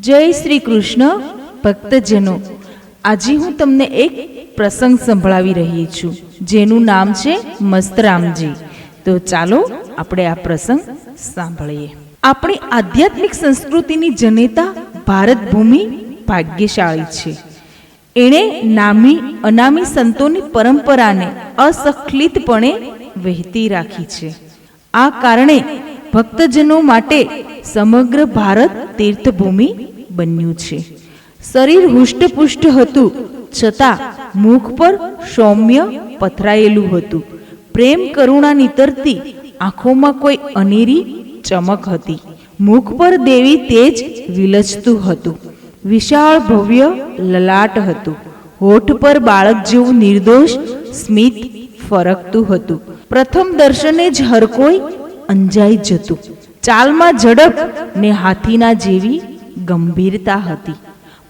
જય શ્રી કૃષ્ણ ભક્તજનો, આજે હું તમને એક પ્રસંગ સંભળાવી રહી છું જેનું નામ છે મસ્તરામજી. તો ચાલો આપણે આ પ્રસંગ સાંભળીએ. આપણી આધ્યાત્મિક સંસ્કૃતિની જનેતા ભારત ભૂમિ ભાગ્યશાળી છે. એણે નામી અનામી સંતોની પરંપરાને અસખલિતપણે વહેતી રાખી છે. આ કારણે ભક્તજનો માટે સમગ્ર ભારત તીર્થભૂમિ બન્યું છે. શરીર હુષ્ટપુષ્ટ હતું, છતાં મુખ પર સૌમ્ય પથરાયેલું હતું. પ્રેમ કરુણા નીતરતી આંખોમાં કોઈ અનેરી ચમક હતી. મુખ પર દેવી તેજ વિલચતું હતું. વિશાળ ભવ્ય લલાટ હતું. હોઠ પર બાળક જેવું નિર્દોષ સ્મિત ફરકતું હતું. પ્રથમ દર્શને જ હર કોઈ અંજાઈ જતું. ચાલમાં ઝડપ ને હાથીના જેવી ગંભીરતા હતી.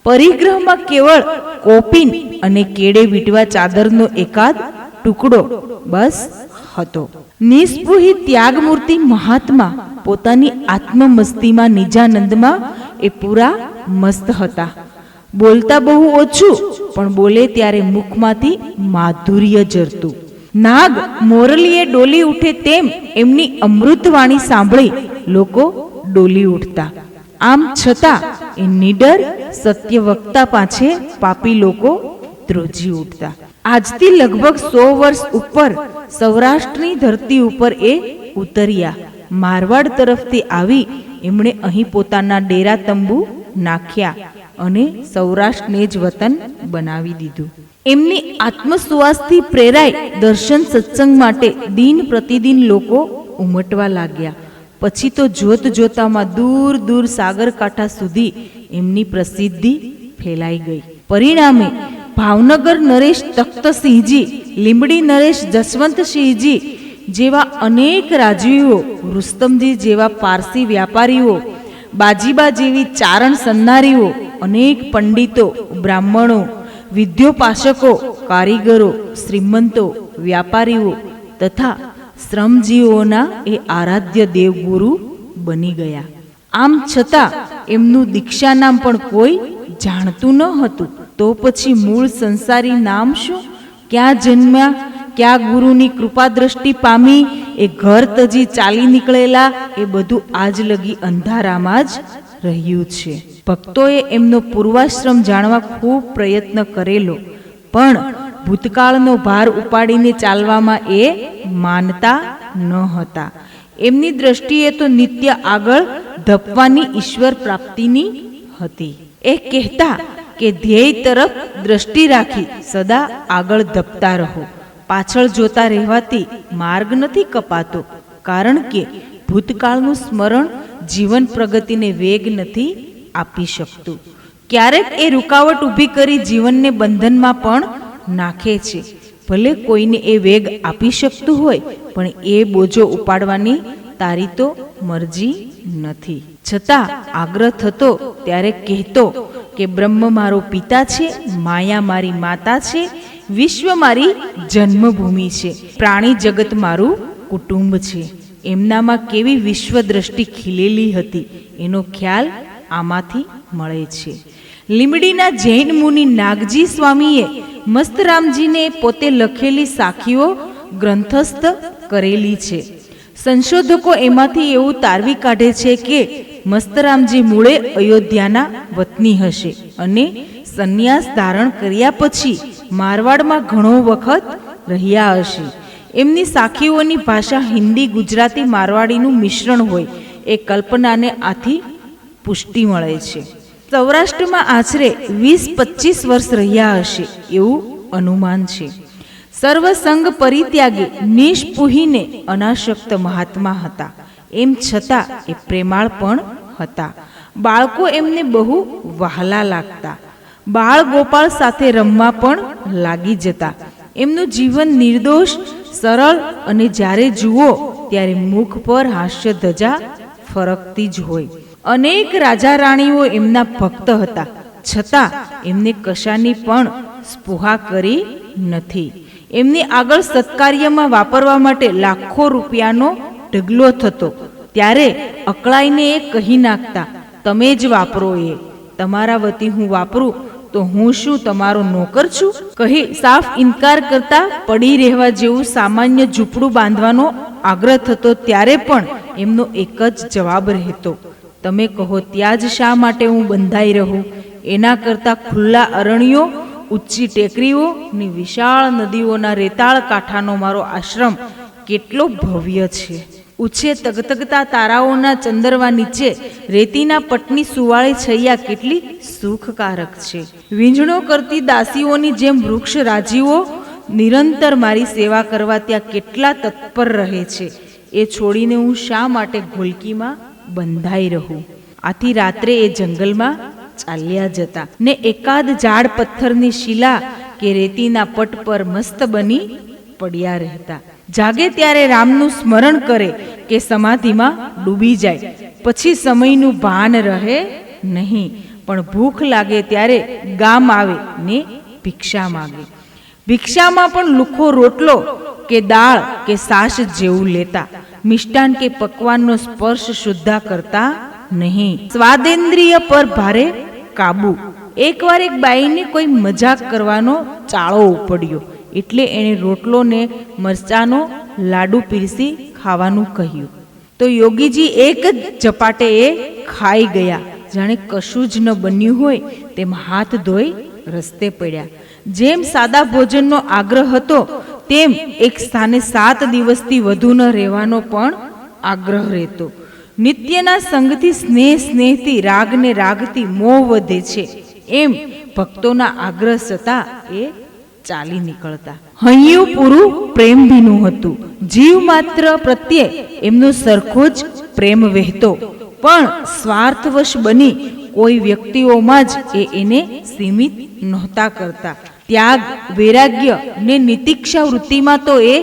પરિગ્રહમાં કેવળ કોપીન અને કેડે વીટવા ચાદરનો એકાદ ટુકડો બસ હતો. નિસ્પૃહી ત્યાગમૂર્તિ મહાત્મા પોતાની આત્મમસ્તીમાં નિજાનંદમાં એ પૂરા મસ્ત હતા. બોલતા બહુ ઓછું, પણ બોલે ત્યારે મુખમાંથી માધુર્ય ઝરતું. નાગ મોરલીએ ડોલી ઉઠે તેમ એમની અમૃતવાણી સાંભળી લોકો ડોલી ઉઠતા. આમ છતાં એ નિડર સત્ય વક્તા પાછે પાપી લોકો ધ્રુજી ઉઠતા. આજથી લગભગ 100 વર્ષ ઉપર સૌરાષ્ટ્રની ધરતી ઉપર એ ઉતર્યા. મારવાડ તરફથી આવી એમણે અહીં પોતાના ડેરા તંબુ નાખ્યા અને સૌરાષ્ટ્રને જ વતન બનાવી દીધું. એમની આત્મસુવાસથી પ્રેરાય દર્શન સત્સંગ માટે દિન પ્રતિદિન લોકો ઉમટવા લાગ્યા. પછી તો જોત જોતામાં દૂર દૂર સાગરકાંઠા સુધી એમની પ્રસિદ્ધિ ફેલાઈ ગઈ. પરિણામે ભાવનગર નરેશ તખ્તસિંહજી, લીંબડી નરેશ જસવંતસિંહજી જેવા અનેક રાજવીઓ, રુસ્તમજી જેવા પારસી વ્યાપારીઓ, બાજીબા જેવી ચારણ સન્નારીઓ, અનેક પંડિતો, બ્રાહ્મણો, વિદ્યોપાસકો, કારીગરો, શ્રીમંતો, વ્યાપારીઓ તથા શ્રમજીવોના એ આરાધ્ય દેવગુરુ બની ગયા. આમ છતાં એમનું દીક્ષા નામ પણ કોઈ જાણતું ન હતું. તો પછી મૂળ સંસારી નામ શું? ક્યાં જન્મ્યા? ક્યાં ગુરુની કૃપા દ્રષ્ટિ પામી? એ ઘર તજી ચાલી નીકળેલા? એ બધું આજ લગી અંધારામાં જ રહ્યું છે. ભક્તોએ એમનો પૂર્વાશ્રમ જાણવા ખૂબ પ્રયત્ન કરેલો, પણ ભૂતકાળનો ભાર ઉપાડીને ચાલવામાં એ માનતા ન હતા. એમની દ્રષ્ટિએ તો નિત્ય આગળ ધપવાની ઈશ્વર પ્રાપ્તિની હતી. એ કહેતા કે ધ્યેય તરફ દ્રષ્ટિ રાખી સદા આગળ ધપતા રહો. પાછળ જોતા રહેવાથી માર્ગ નથી કપાતો, કારણ કે ભૂતકાળનું સ્મરણ જીવન પ્રગતિને વેગ નથી આપી શકતું. ક્યારેક એ રૂકાવટ ઊભી કરી જીવનને બંધનમાં પણ નાખે છે. ભલે કોઈને એ વેગ આપી શકતું હોય, પણ એ બોજો ઉપાડવાની તારી તો મરજી નથી. છતાં આગ્રહ થતો ત્યારે કહેતો કે બ્રહ્મ મારો પિતા છે, માયા મારી માતા છે, વિશ્વ મારી જન્મભૂમિ છે, પ્રાણી જગત મારું કુટુંબ છે. એમનામાં કેવી વિશ્વ દ્રષ્ટિ ખીલેલી હતી એનો ખ્યાલ આમાંથી મળે છે. લીંબડીના જૈન મુનિ નાગજી સ્વામીએ મસ્તરામજીને પોતે લખેલી સાખીઓ ગ્રંથસ્થ કરેલી છે. સંશોધકો એમાંથી એવું તારવી કાઢે છે કે મસ્તરામજી મૂળે અયોધ્યાના વતની હશે અને સંન્યાસ ધારણ કર્યા પછી મારવાડમાં ઘણો વખત રહ્યા હશે. એમની સાખીઓની ભાષા હિન્દી, ગુજરાતી, મારવાડીનું મિશ્રણ હોય એ કલ્પનાને આથી પુષ્ટિ મળે છે. સૌરાષ્ટ્રમાં આશરે 20-25 વર્ષ રહ્યા હશે એવું અનુમાન છે. સર્વસંગ પરિત્યાગી, નિષ્પુહીને અનાશક્ત મહાત્મા હતા. એમ છતાં એ પ્રેમાળ પણ હતા. બાળકો એમને બહુ વહાલા લાગતા. બાળ ગોપાળ સાથે રમવા પણ લાગી જતા. એમનું જીવન નિર્દોષ, સરળ અને જ્યારે જુઓ ત્યારે મુખ પર હાસ્ય ધજા ફરકતી જ હોય. અનેક રાજા રાણીઓ એમના ભક્ત હતા, છતાં એમને કશાની પણ સ્પૃહા કરી નથી. એમની આગળ સત્કાર્યમાં વાપરવા માટે લાખો રૂપિયાનો ઢગલો થતો, ત્યારે અકળાઈને એ કહી નાખતા, તમે જ વાપરો. તમારા વતી હું વાપરું તો હું શું તમારો નોકર છું? કહી સાફ ઇનકાર કરતા પડી રહેવા જેવું સામાન્ય ઝૂંપડું બાંધવાનો આગ્રહ થતો ત્યારે પણ એમનો એક જ જવાબ રહેતો, તમે કહો ત્યાં જ શા માટે હું બંધાઈ રહું? એના કરતાં ખુલ્લા અરણ્યો, ઊંચી ટેકરીઓ ને વિશાળ નદીઓના રેતાળ કાંઠાનો મારો આશ્રમ કેટલો ભવ્ય છે. ઊંચે તગતગતા તારાઓના ચંદરવા નીચે રેતીના પટની સુવાળી છૈયા કેટલી સુખકારક છે. વીંઝણો કરતી દાસીઓની જેમ વૃક્ષ રાજીઓ નિરંતર મારી સેવા કરવા ત્યાં કેટલા તત્પર રહે છે. એ છોડીને હું શા માટે ઘોલકીમાં બંધાઈ રહું? આથી રાત્રે એ જંગલમાં ચાલ્યા જતા ને એકાદ ઝાડ પથ્થરની શિલા કે રેતીના પટ પર મસ્ત બની પડ્યા રહેતા. જાગે ત્યારે રામનું સ્મરણ કરે કે સમાધિમાં ડૂબી જાય. પછી સમયનું ભાન રહે નહીં, પણ ભૂખ લાગે ત્યારે ગામ આવે ને ભિક્ષા માગે. ભિક્ષામાં પણ લુખો રોટલો કે દાળ કે સાસ જેવું લેતા. મિષ્ટાન કે પકવાનનો સ્પર્શ શુદ્ધા કરતા નહીં. સ્વાદેન્દ્રિય પર ભારે કાબુ. એકવાર એક બાઈને કોઈ મજાક કરવાનો ચાળો ઉપડ્યો એટલે એણે રોટલો ને મરચાનો લાડુ પીરસી ખાવાનું કહ્યું. તો યોગીજી એક જ ઝપાટે એ ખાઈ ગયા. જાણે કશું જ ન બન્યું હોય તેમ હાથ ધોઈ રસ્તે પડ્યા. જેમ સાદા ભોજનનો આગ્રહ હતો તેમ એક સ્થાને 7 દિવસથી વધુ ન રહેવાનો પણ આગ્રહ રહેતો. નિત્યના સંગથી સ્નેહથી રાગને રાગથી મોહ વધે છે એમ ભક્તોના આગ્રહ છતાં એ ચાલી નીકળતા. હૈયું પૂરું પ્રેમ ભીનું હતું. જીવ માત્ર પ્રત્યે એમનો સરખો જ પ્રેમ વહેતો, પણ સ્વાર્થવશ બની કોઈ વ્યક્તિઓમાં જ એને સીમિત નહોતા કરતા. ત્યાગ, વૈરાગ્ય ને નિતિક્ષા વૃત્તિમાં તો એ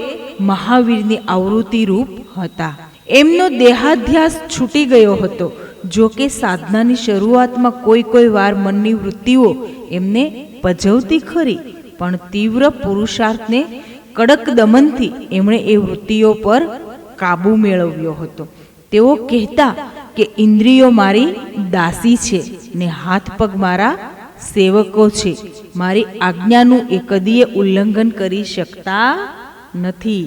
મહાવીરની આવૃત્તિ રૂપ હતા. એમનો દેહાધ્યાસ છૂટી ગયો હતો. જો કે સાધનાની શરૂઆતમાં કોઈ વાર મનની વૃત્તિઓ એમને પજવતી ખરી, પણ તીવ્ર પુરુષાર્થને કડક દમનથી એમણે એ વૃત્તિઓ પર કાબુ મેળવ્યો હતો. તેઓ કહેતા કે ઇન્દ્રિયો મારી દાસી છે ને હાથ પગ મારા સેવકો છે. મારી આજ્ઞાનું એ કદીએ ઉલ્લંઘન કરી શકતા નથી.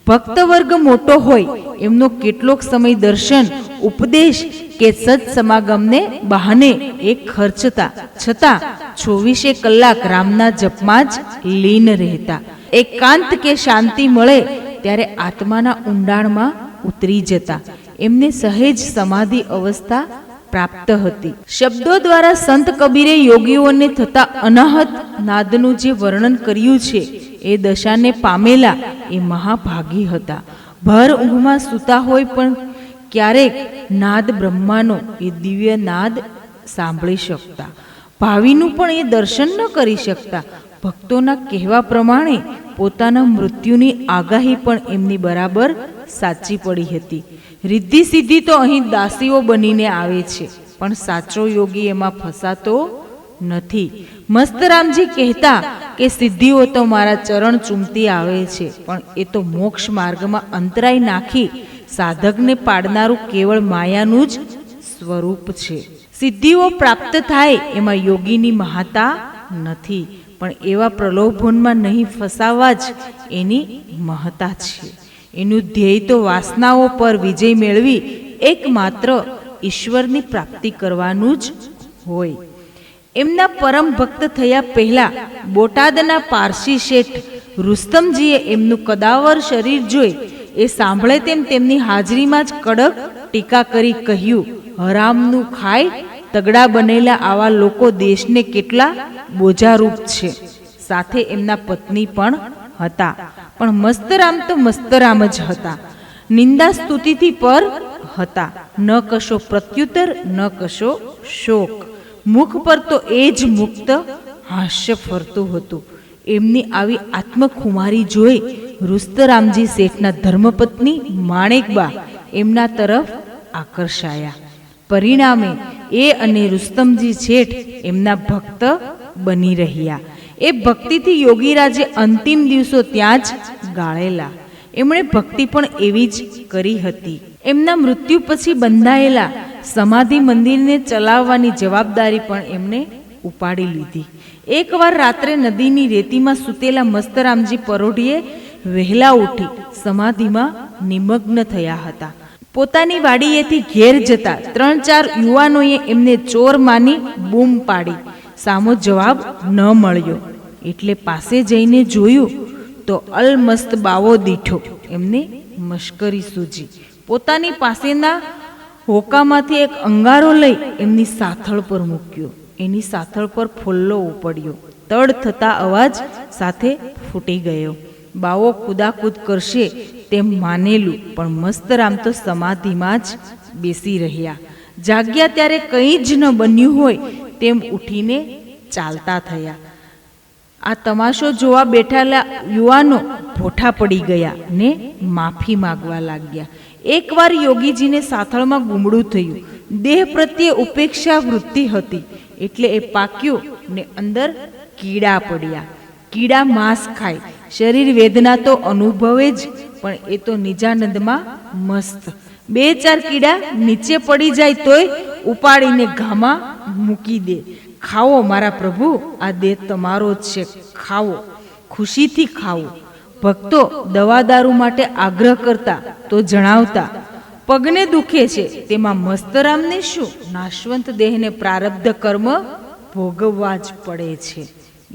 ભક્ત વર્ગ મોટો હોય એમનો કેટલોક સમય દર્શન, ઉપદેશ કે સત્સમાગમને બહાને એ ખર્ચતા, છતાં 24 કલાક રામના જપમાં જ લીન રહેતા. એકાંત કે શાંતિ મળે ત્યારે આત્માના ઊંડાણમાં ઉતરી જતા. એમને સહેજ સમાધિ અવસ્થા પ્રાપ્ત હતી. શબ્દો દ્વારા સંત કબીરે યોગીઓને થતા અનાહત નાદનું જે વર્ણન કર્યું છે એ દશાને પામેલા એ મહાભાગી હતા. ભર ઊંઘમાં સૂતા હોય પણ ક્યારેક નાદ બ્રહ્માનો એ દિવ્ય નાદ સાંભળી શકતા. ભાવિનું પણ એ દર્શન ન કરી શકતા. ભક્તોના કહેવા પ્રમાણે પોતાના મૃત્યુની આગાહી પણ એમની બરાબર સાચી પડી હતી. રિદ્ધિ સિદ્ધિ તો અહીં દાસીઓ બનીને આવે છે, પણ સાચો યોગી એમાં ફસાતો નથી. મસ્તરામજી કહેતા કે સિદ્ધિઓ તો મારા ચરણ ચૂમતી આવે છે, પણ એ તો મોક્ષ માર્ગમાં અંતરાય નાખી સાધકને પાડનારું કેવળ માયાનું જ સ્વરૂપ છે. સિદ્ધિઓ પ્રાપ્ત થાય એમાં યોગીની મહાતા નથી, પણ એવા પ્રલોભનમાં નહીં ફસાવા જ એની મહત્તા છે. એનું ધ્યેય તો વાસનાઓ પર વિજય મેળવી એકમાત્ર ઈશ્વરની પ્રાપ્તિ કરવાનું જ હોય. એમના પરમ ભક્ત થયા પહેલા બોટાદના પારસી શેઠ રુસ્તમજીએ એમનું કદાવર શરીર જોઈ એ સાંભળે તેમ તેમની હાજરીમાં જ કડક ટીકા કરી કહ્યું, હરામનું ખાય તગડા બનેલા આવા લોકો દેશને કેટલા બોજારૂપ છે. સાથે એમના પત્ની પણ હતા, પણ મસ્તરામ તો મસ્તરામ જ હતા. નિંદા સ્તુતિથી પર હતા. ન કશો પ્રત્યુત્તર, ન કશો શોક. મુખ પર તો એ જ મુક્ત હાસ્ય ફરતું હતું. એમની આવી આત્મખુમારી જોઈ રુસ્તરામજી શેઠના ધર્મપત્ની માણેકબા એમના તરફ આકર્ષાયા. પરિણામે એ અને રુસ્તમજી શેઠ એમના ભક્ત બની રહ્યા. એ ભક્તિથી યોગીરાજે અંતિમ દિવસો ત્યાં જ ગાળેલા. એમણે ભક્તિ પણ એવી જ કરી હતી. એમના મૃત્યુ પછી બંધાયેલા સમાધિ મંદિરને ચલાવવાની જવાબદારી પણ એમને ઉપાડી લીધી. એકવાર રાત્રે નદીની રેતીમાં સૂતેલા મસ્તરામજી પરોઢીએ વહેલા ઉઠી સમાધિમાં નિમગ્ન થયા હતા. પોતાની વાડીએથી ઘેર જતા 3-4 યુવાનોએ એમને ચોર માની બૂમ પાડી. સામો જવાબ ન મળ્યો એટલે પાસે જઈને જોયું તો અલમસ્ત બાવો દીઠો. એમને મશ્કરી સૂજી. પોતાની પાસેના હોકામાંથી એક અંગારો લઈ એમની સાથળ પર મૂક્યો. એની સાથળ પર ફોલ્લો ઉપડ્યો. તડ થતા અવાજ સાથે ફૂટી ગયો. બાવો કૂદાકૂદ કરશે તેમ માનેલું, પણ મસ્તરામ તો સમાધિમાં જ બેસી રહ્યા. જાગ્યા ત્યારે કંઈ જ ન બન્યું હોય તેમ ઉઠીને ચાલતા થયા. આ તમાશો જોવા બેઠેલા યુવાનો ભોઠા પડી ગયા ને માફી માગવા લાગ્યા. એકવાર યોગીજીને સાથળમાં ગુમડું થયું. દેહ પ્રત્યે ઉપેક્ષા વૃત્તિ હતી એટલે એ પાક્યું ને અંદર કીડા પડ્યા. કીડા માંસ ખાય, શરીર વેદના તો અનુભવે જ, પણ એ તો નિજાનંદમાં મસ્ત. 2-4 કીડા નીચે પડી જાય તોય ઉપાડીને ઘામાં મૂકી દે. ખાઓ મારા પ્રભુ, આ દેહ તમારો જ છે, ખાઓ, ખુશીથી ખાઓ. ભક્તો દવા દારૂ માટે આગ્રહ કરતા તો જણાવતા, પગને દુખે છે તેમાં મસ્તરામને શું, નાશવંત દેહને પ્રારબ્ધ કર્મ ભોગવવા જ પડે છે.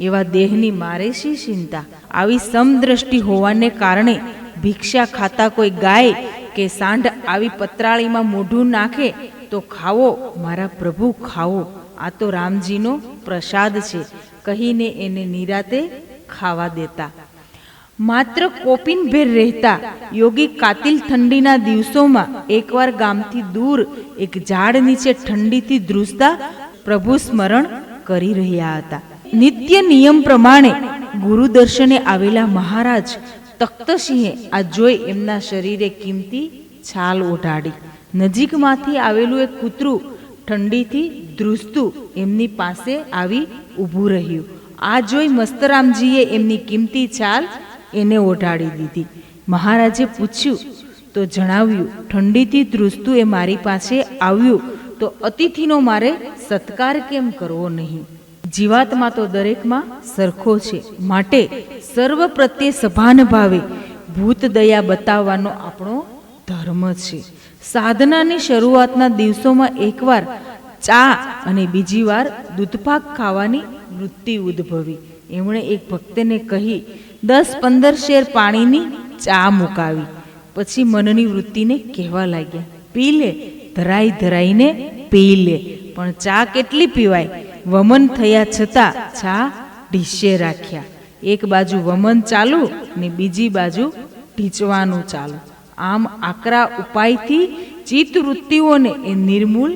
એવા દેહની મારે શી ચિંતા. આવી સમદ્રષ્ટિ હોવાને કારણે ભિક્ષા ખાતા કોઈ ગાય કે સાંઢ આવી પતરાળીમાં મોઢું નાખે તો ખાવો મારા પ્રભુ, ખાવો, આ તો રામજીનો પ્રસાદ છે કહીને એને નિરાતે ખાવા દેતા. માત્ર કોપીનભેર રહેતા યોગી કાતિલ ઠંડીના દિવસોમાં એકવાર ગામથી દૂર એક ઝાડ નીચે ઠંડીથી ધ્રુસતા પ્રભુ સ્મરણ કરી રહ્યા હતા. નિત્ય નિયમ પ્રમાણે ગુરુ દર્શને આવેલા મહારાજ તખ્તસિંહે આ જોઈ એમના શરીરે કિંમતી છાલ ઓઢાડી. નજીકમાંથી આવેલું એક કૂતરું ઠંડીથી ધ્રુસતું એમની પાસે આવી ઊભું રહ્યું. આ જોઈ મસ્તરામજીએ એમની કિંમતી છાલ એને ઓઢાડી દીધી. મહારાજે પૂછ્યું તો જણાવ્યું, ઠંડીથી ધ્રુસતું એ મારી પાસે આવ્યું તો અતિથિનો મારે સત્કાર કેમ કરવો નહીં? જીવાત્મા તો દરેકમાં સરખો છે, માટે સર્વ પ્રત્યે સભાન ભાવે ભૂત દયા બતાવવાનો આપણો ધર્મ છે. સાધનાની શરૂઆતના દિવસોમાં એકવાર ચા અને બીજી વાર દૂધપાક ખાવાની વૃત્તિ ઉદ્ભવી. એમણે એક ભક્તને કહી 10-15 શેર પાણીની ચા મુકાવી. પછી મનની વૃત્તિને કહેવા લાગ્યા, પી લે, ધરાઈ ધરાઈને પી લે, પણ ચા કેટલી પીવાય? વમન થયા છતાં ચા ઢીસે રાખ્યા. એક બાજુ વમન ચાલુ ને બીજી બાજુ ઢીંચવાનું ચાલુ. આમ આકરા ઉપાયથી ચિત્ત વૃત્તિઓને એ નિર્મૂલ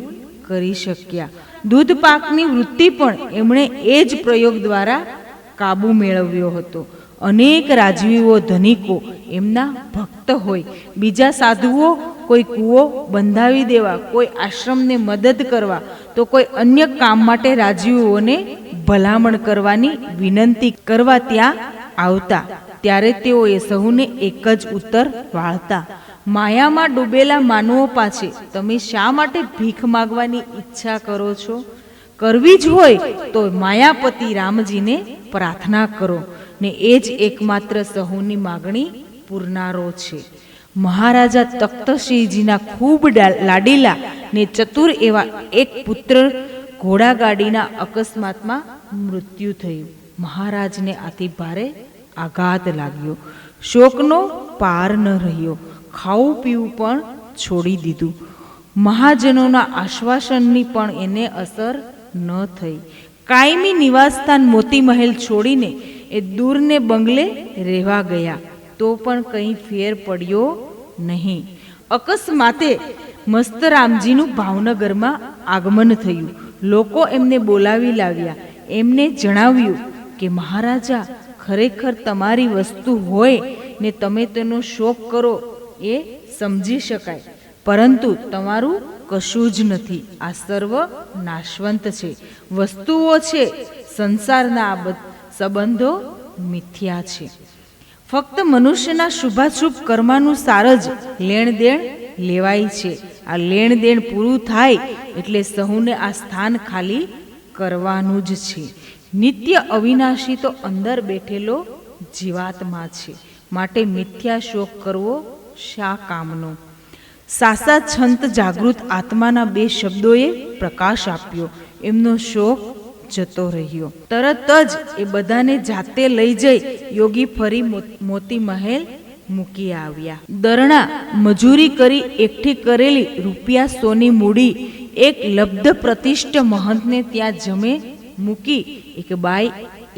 કરી શક્યા. દૂધ પાકની વૃત્તિ પણ એમણે એ જ પ્રયોગ દ્વારા કાબુ મેળવ્યો હતો. અનેક રાજવીઓ ધનિકો એમના ભક્ત હોય. બીજા સાધુઓ કોઈ કૂવો બંધાવી દેવા, કોઈ આશ્રમને મદદ કરવા, તો કોઈ અન્ય કામ માટે રાજવીઓને ભલામણ કરવાની વિનંતી કરવા ત્યાં આવતા. ત્યારે તેઓ એ સહુને એક જ ઉત્તર વાળતા, માયામાં ડૂબેલા માનવો પાસે તમે શા માટે ભીખ માગવાની ઈચ્છા કરો છો? કરવી જ હોય તો માયાપતિ રામજીને પ્રાર્થના કરો ને એ જ એકમાત્ર સહુની માગણી પૂરનારો છે. મહારાજા તખ્તસિંહજીના ખૂબ લાડીલા ને ચતુર એવા એક પુત્ર ઘોડાગાડીના અકસ્માતમાં મૃત્યુ થયું. મહારાજને આથી ભારે આઘાત લાગ્યો. શોકનો પાર ન રહ્યો. ખાવું પીવું પણ છોડી દીધું. મહાજનોના આશ્વાસનની પણ એને અસર ન થઈ. કાયમી નિવાસસ્થાન મોતી મહેલ છોડીને એ દૂરને બંગલે રહેવા ગયા, તો પણ કંઈ ફેર પડ્યો નહીં. અકસ્માતે મસ્તરામજીનું ભાવનગરમાં આગમન થયું. લોકો એમને બોલાવી લાવ્યા. એમને જણાવ્યું કે મહારાજા, ખરેખર તમારી વસ્તુ હોય ને તમે તેનો શોક કરો એ સમજી શકાય, પરંતુ તમારું કશું જ નથી. આ સર્વ નાશવંત છે. વસ્તુઓ છે, સંસારના સંબંધો મિથ્યા છે. ફક્ત મનુષ્યના શુભાશુભ કર્માનુસાર જ લેણ દેણ લેવાય છે. આ લેણ દેણ પૂરું થાય એટલે સહુને આ સ્થાન ખાલી કરવાનું જ છે. નિત્ય અવિનાશી તો અંદર બેઠેલો જીવાત્મા છે, માટે મિથ્યા શોક કરવો શા કામનો. સાસા છંત જાગૃત આત્માના બે શબ્દોએ પ્રકાશ આપ્યો. એમનો શોક જતો રહ્યો. તરત જ એ બધાને જાતે લઈ જઈ યોગી ફરી મોતી મહેલ મૂકી આવ્યા. દરણા મજૂરી કરી એકઠી કરેલી રૂપિયા સોની મૂડી એક લબ્ધ પ્રતિષ્ઠ મહંતને ત્યાં જમે મૂકી એક બાઈ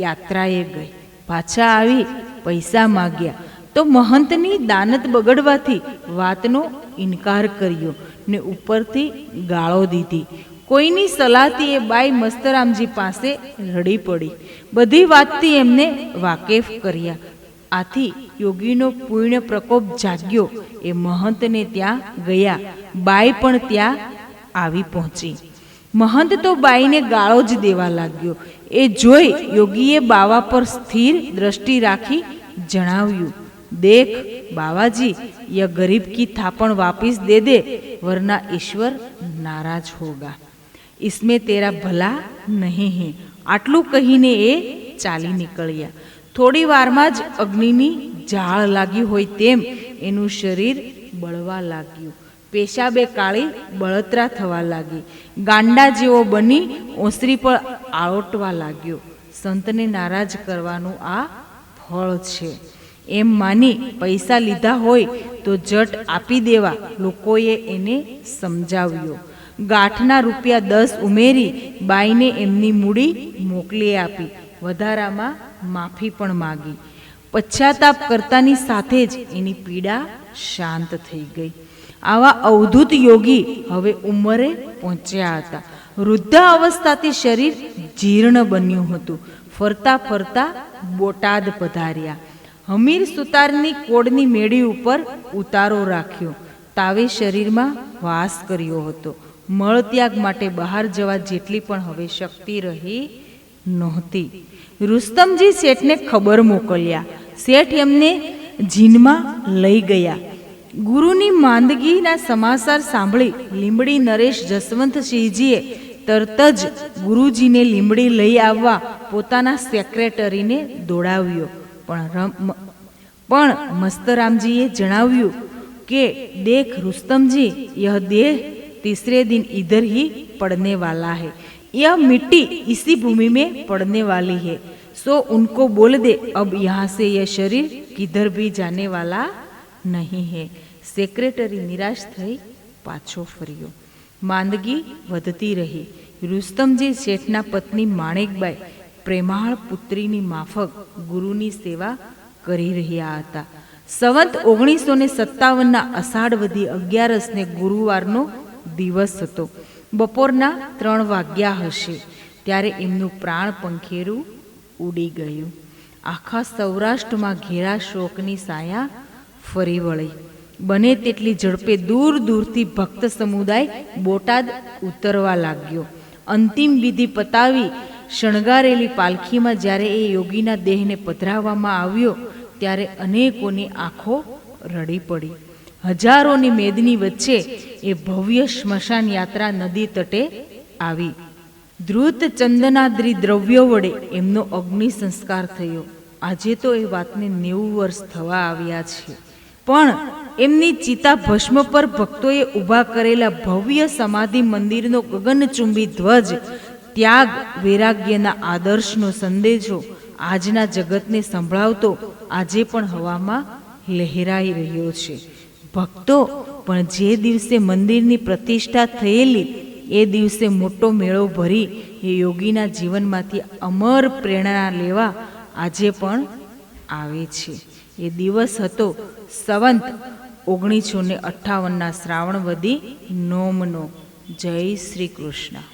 યાત્રાએ ગઈ. પાછા આવી પૈસા માગ્યા તો મહંતની દાનત બગડવાથી વાતનો ઇનકાર કર્યો ને ઉપરથી ગાળો દીધી. કોઈની સલાહથી એ બાઈ મસ્તરામજી પાસે રડી પડી. બધી વાતથી એમને વાકેફ કર્યા. આથી યોગીનો પૂર્ણ પ્રકોપ જાગ્યો. એ મહંતને ત્યાં ગયા. બાઈ પણ ત્યાં આવી પહોંચી. મહંત તો બાઈને ગાળો જ દેવા લાગ્યો. એ જોઈ યોગીએ બાવા પર સ્થિર દ્રષ્ટિ રાખી જણાવ્યું, देख बाबाजी, यह गरीब की थापण वापिस दे दे, वरना ईश्वर नाराज होगा. इसमें तेरा भला नहीं है. आटलू कहीने ए चाली निकळ्या. थोड़ी वारमां ज अग्निनी जाळ लागी होय तेम एनुं शरीर बळवा लाग्युं. पेशाबे काળી બળતરા થવા લાગી. ગાંડા જેવો બની ઓસરી પર આળોટવા લાગ્યો. સંતને નારાજ કરવાનું આ ફળ છે એમ માની પૈસા લીધા હોય તો જટ આપી દેવા લોકોએ એને સમજાવ્યો. ગાંઠના રૂપિયા 10 ઉમેરી બાઈને એમની મૂડી મોકલી આપી. વધારામાં માફી પણ માગી. પશ્ચાતાપ કરતાની સાથે જ એની પીડા શાંત થઈ ગઈ. આવા અવધૂત યોગી હવે ઉંમરે પહોંચ્યા હતા. વૃદ્ધ અવસ્થાથી શરીર જીર્ણ બન્યું હતું. ફરતા ફરતા બોટાદ પધાર્યા. હમીર સુતારની કોડની મેળી ઉપર ઉતારો રાખ્યો. તાવે શરીરમાં વાસ કર્યો હતો. મળત્યાગ માટે બહાર જવા જેટલી પણ હવે શક્તિ રહી નહોતી. રુસ્તમજી શેઠને ખબર મોકલ્યા. શેઠ એમને જીનમાં લઈ ગયા. ગુરુની માંદગીના સમાચાર સાંભળી લીંબડી નરેશ જસવંતસિંહજીએ તરત જ ગુરુજીને લીંબડી લઈ આવવા પોતાના સેક્રેટરીને દોડાવ્યો. પણ મસ્તરામજીએ જણાવ્યું કે देख रुस्तमजी, यह देह तीसरे दिन इधर ही पड़ने वाला है. यह मिट्टी इसी भूमि में पड़ने वाली है. सो उनको बोल दे अब यहाँ से यह शरीर किधर भी जाने वाला नहीं है. सेक्रेटरी निराश થઈ પાછો ફર્યો. માંદગી વધતી રહી. રુસ્તમજી શેઠના પત્ની માણેકબાઈ પ્રેમાળ પુત્રીની માફક ગુરુની સેવા કરી રહ્યા હતા. સંવત 1957ના અષાઢ વધી 11ને ગુરુવારનો દિવસ હતો. બપોરના 3 વાગ્યા હશે ત્યારે એમનું પ્રાણ પંખેરું ઉડી ગયું. આખા સૌરાષ્ટ્રમાં ઘેરા શોકની સાયા ફરી વળી. બને તેટલી ઝડપે દૂર દૂરથી ભક્ત સમુદાય બોટાદ ઉતરવા લાગ્યો. અંતિમ વિધિ પતાવી શણગારેલી પાલખીમાં જ્યારે એ યોગીના દેહને પધરાવવામાં આવ્યો ત્યારે અનેકોની આંખો રડી પડી. હજારોની મેદની વચ્ચે એ ભવ્ય સ્મશાન યાત્રા નદી તટે આવી. ધૃત ચંદનાદ્રી દ્રવ્યો વડે એમનો અગ્નિ સંસ્કાર થયો. આજે તો એ વાતને 90 વર્ષ થવા આવ્યા છે. પણ એમની ચિતા ભસ્મ પર ભક્તોએ ઊભા કરેલા ભવ્ય સમાધિ મંદિરનો ગગનચુંબી ધ્વજ ત્યાગ વૈરાગ્યના આદર્શનો સંદેશો આજના જગતને સંભળાવતો આજે પણ હવામાં લહેરાઈ રહ્યો છે. ભક્તો પણ જે દિવસે મંદિરની પ્રતિષ્ઠા થયેલી એ દિવસે મોટો મેળો ભરી એ યોગીના જીવનમાંથી અમર પ્રેરણા લેવા આજે પણ આવે છે. એ દિવસ હતો સંવત 1958ના શ્રાવણ વદી નોમનો. જય શ્રી કૃષ્ણ.